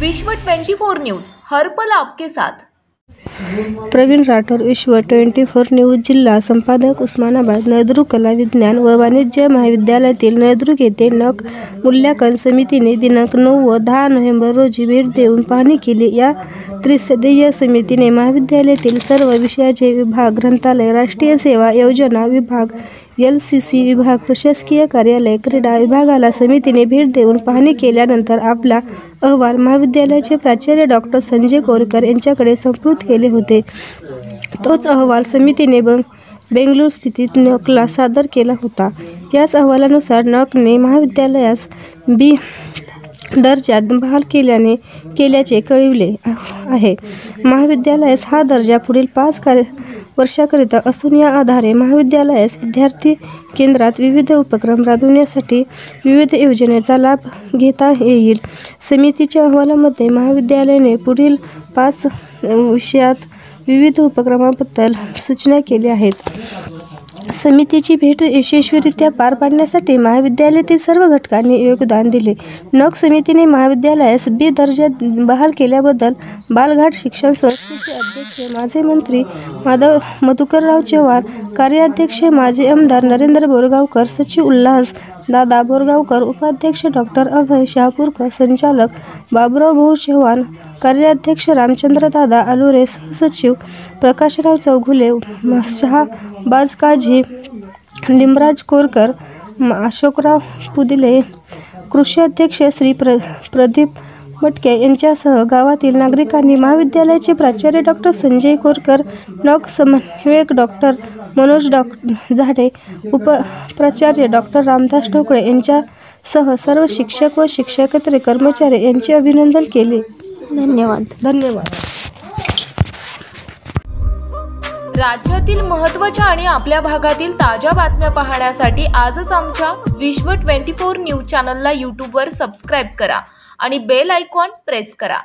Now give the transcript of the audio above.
विश्व 24 न्यूज हर पल आपके साथ। प्रवीण राठोड, विश्व 24 न्यूज। जिल्हा संपादक, उस्मानाबाद। नळदुर्ग कला विज्ञान व वाणिज्य महाविद्यालयातील नळदुर्ग येथे नख मूल्यांकन समितीने दिनांक 9 व 10 नोव्हेंबर रोजी भेट देऊन पाहणी केली। या त्रिसदस्यीय समितीने महाविद्यालयातील सर्व विषयाचे विभाग, ग्रंथालय, राष्ट्रीय सेवा योजना विभाग, LCC विभाग, प्रशासकीय कार्यालय, क्रीडा विभागाला समितीने भेट देऊन पाहणी केल्यानंतर आपला अहवाल महाविद्यालयाचे प्राचार्य डॉ. संजय कोरकर यांच्याकडे सुपूर्द केले होते। तोच अहवाल समितीने बेंगळूर स्थित नकला सादर केला होता। याच अहवालानुसार नकने महाविद्यालयास B दर्जा बहाल केल्याचे कळविले आहे। महाविद्यालयास हा दर्जा पुढील 5 वर्षाकरिता असून या आधारे महाविद्यालयास विद्यार्थी केंद्रात विविध उपक्रम राबविण्यासाठी विविध योजनेचा लाभ घेता येईल। समितीच्या अहवालामध्ये महाविद्यालयाने पुढील 5 विषयात विविध उपक्रमांबद्दल सूचना केल्या आहेत। समितीची भेट यशस्वीरित्या पार पाडण्यासाठी महाविद्यालयातील सर्व घटकांनी योगदान दिले। नक समितीने महाविद्यालयास B दर्जा बहाल केल्याबद्दल बालघाट शिक्षण संस्थेचे अध्यक्ष माजी मंत्री मधुकरराव चव्हाण, कार्याध्यक्ष माजी आमदार नरेंद्र बोरगावकर, सचिव उल्हास दादा बोरगावकर, उपाध्यक्ष डॉ. अभय शहापूरकर, संचालक बाबुराव भाऊ चव्हाण, कार्याध्यक्ष रामचंद्र दादा आलुरे, सहसचिव प्रकाशराव चौगुले, शहाबाज काझी, लिमराज कोरकर, अशोकराव पुदिले, कृषी अध्यक्ष श्री प्रदीप मटके यांच्यासह गावातील नागरिकांनी महाविद्यालयाचे प्राचार्य डॉ. संजय कोरकर, नक समन्वयक डॉ. मनोज झाडे, उपप्राचार्य डॉ. रामदास ढोकळे यांच्यासह सर्व शिक्षक व शिक्षकेतर कर्मचारी यांचे अभिनंदन केले। धन्यवाद। राज्यातील महत्त्वाच्या आणि आपल्या भागातील ताज्या बातम्या पाहण्यासाठी आजच आमच्या विश्व 24 न्यूज चॅनलला यूट्यूबवर सबस्क्राईब करा आणि बेल आयकॉन प्रेस करा।